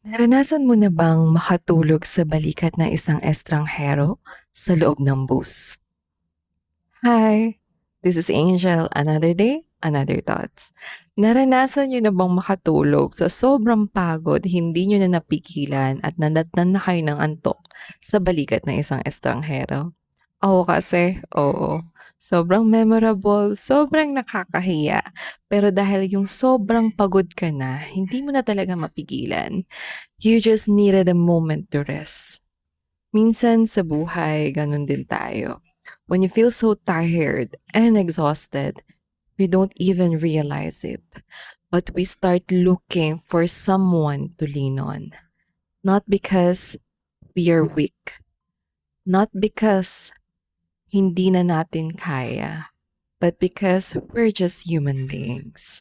Naranasan mo na bang makatulog sa balikat ng isang estranghero sa loob ng bus? Hi, this is Angel. Another day, another thoughts. Naranasan niyo na bang makatulog sa sobrang pagod, hindi niyo na napigilan at nadatnan na kayo ng antok sa balikat ng isang estranghero? Ako kasi, oo. Sobrang memorable, sobrang nakakahiya. Pero dahil yung sobrang pagod ka na, hindi mo na talaga mapigilan. You just needed a moment to rest. Minsan sa buhay, ganun din tayo. When you feel so tired and exhausted, we don't even realize it. But we start looking for someone to lean on. Not because we are weak. Not because hindi na natin kaya. But because we're just human beings.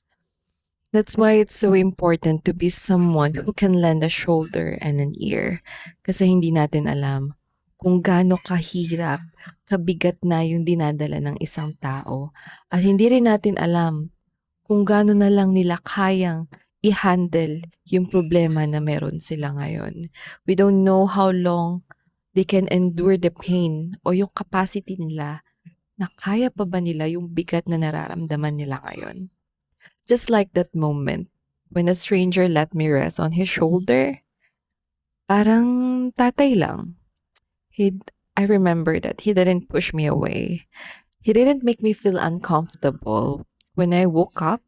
That's why it's so important to be someone who can lend a shoulder and an ear. Kasi hindi natin alam kung gaano kahirap, kabigat na yung dinadala ng isang tao. At hindi rin natin alam kung gaano na lang nila kayang i-handle yung problema na meron sila ngayon. We don't know how long they can endure the pain o yung capacity nila na kaya pa ba nila yung bigat na nararamdaman nila ngayon. Just like that moment when a stranger let me rest on his shoulder, parang tatay lang. I remember that he didn't push me away. He didn't make me feel uncomfortable. When I woke up,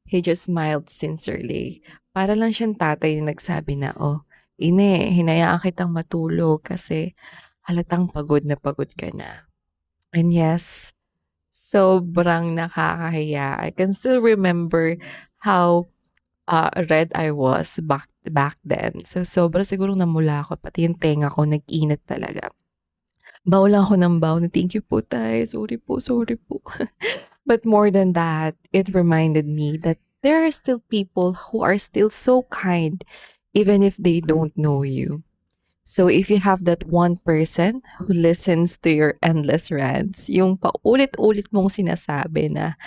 he just smiled sincerely. Para lang siyang tatay na nagsabi na, oh, Ine, hinayaan kitang matulog kasi halatang pagod na pagod ka na. And yes, sobrang nakakahiya. I can still remember how red I was back then. So, sobra sigurong namula ako, pati yung tenga ko nag-init talaga. Baw lang ako ng baw na, "Thank you po tay, sorry po, sorry po." But more than that, it reminded me that there are still people who are still so kind even if they don't know you. So if you have that one person who listens to your endless rants, yung paulit-ulit mong sinasabi na,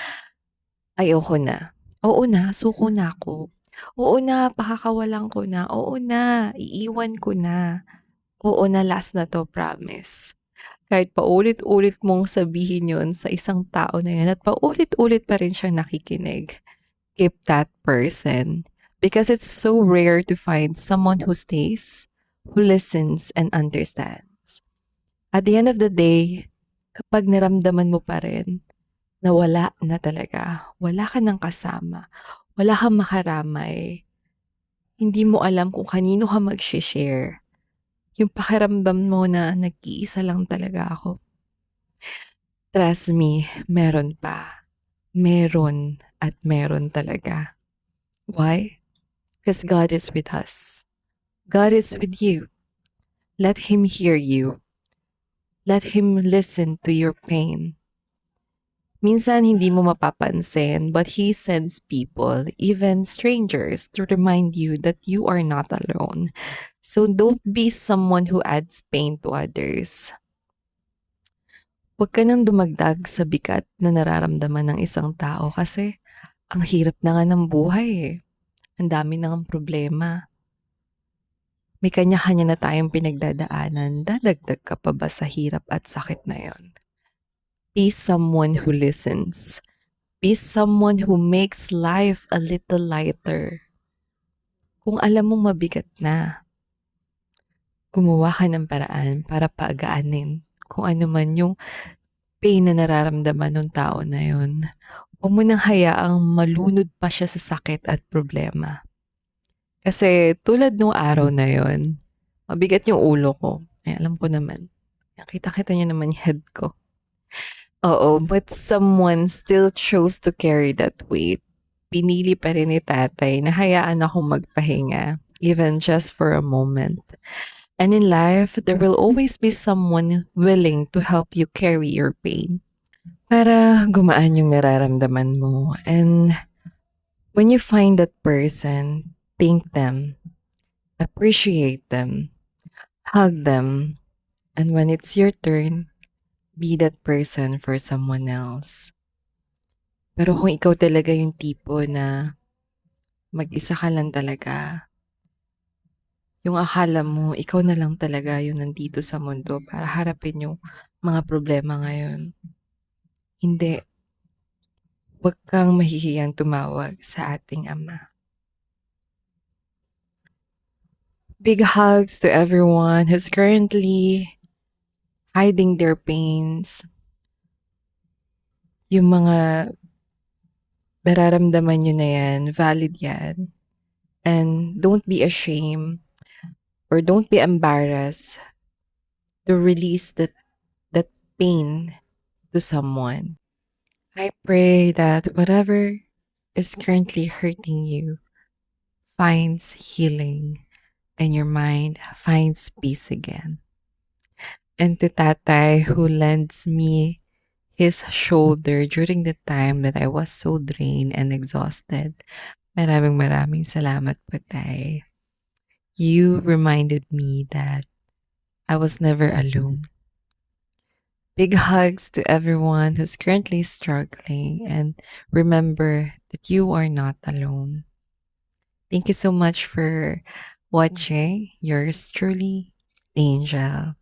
"Ayoko na. Oo na, suko na ako. Oo na, pakakawalan ko na. Oo na, iiwan ko na. Oo na, last na 'to, promise." Kahit paulit-ulit mong sabihin yun sa isang tao na yun at paulit-ulit pa rin siyang nakikinig, keep that person. Because it's so rare to find someone who stays, who listens, and understands. At the end of the day, kapag naramdaman mo pa rin na wala na talaga, wala ka ng kasama, wala kang makaramay, hindi mo alam kung kanino ka mag-share. Yung pakiramdam mo na nag-iisa lang talaga ako. Trust me, meron pa. Meron at meron talaga. Why? Because God is with us. God is with you. Let Him hear you. Let Him listen to your pain. Minsan hindi mo mapapansin, but He sends people, even strangers, to remind you that you are not alone. So don't be someone who adds pain to others. Huwag ka nang dumagdag sa bigat na nararamdaman ng isang tao kasi ang hirap na nga ng buhay eh. Ang dami na ngang problema. May kanya-kanya na tayong pinagdadaanan, dadagdag ka pa ba sa hirap at sakit na yon? Be someone who listens. Be someone who makes life a little lighter. Kung alam mong mabigat na, gumawa ka ng paraan para paagaanin kung ano man yung pain na nararamdaman ng tao na yun. Huwag mo nang hayaang malunod pa siya sa sakit at problema. Kasi tulad nung araw na yun, mabigat yung ulo ko. Eh, alam ko naman. Kita-kita niyo naman yung head ko. Oo, but someone still chose to carry that weight. Pinili pa rin ni tatay na hayaan ako magpahinga, even just for a moment. And in life, there will always be someone willing to help you carry your pain. Para gumaan yung nararamdaman mo. And when you find that person, thank them, appreciate them, hug them, and when it's your turn, be that person for someone else. Pero kung ikaw talaga yung tipo na mag-isa ka lang talaga, Yung akala mo ikaw na lang talaga yung nandito sa mundo para harapin yung mga problema ngayon. Hindi, 'wag kang mahihiyang tumawag sa ating Ama. Big hugs to everyone who's currently hiding their pains, yung mga nararamdaman niyo na yan, valid yan. And don't be ashamed or don't be embarrassed to release that pain to someone. I pray that whatever is currently hurting you finds healing and your mind finds peace again. And to Tatay who lends me his shoulder during the time that I was so drained and exhausted. Maraming salamat po, Tay. You reminded me that I was never alone. Big hugs to everyone who's currently struggling, and remember that you are not alone. Thank you so much for watching. Yours truly, Angel.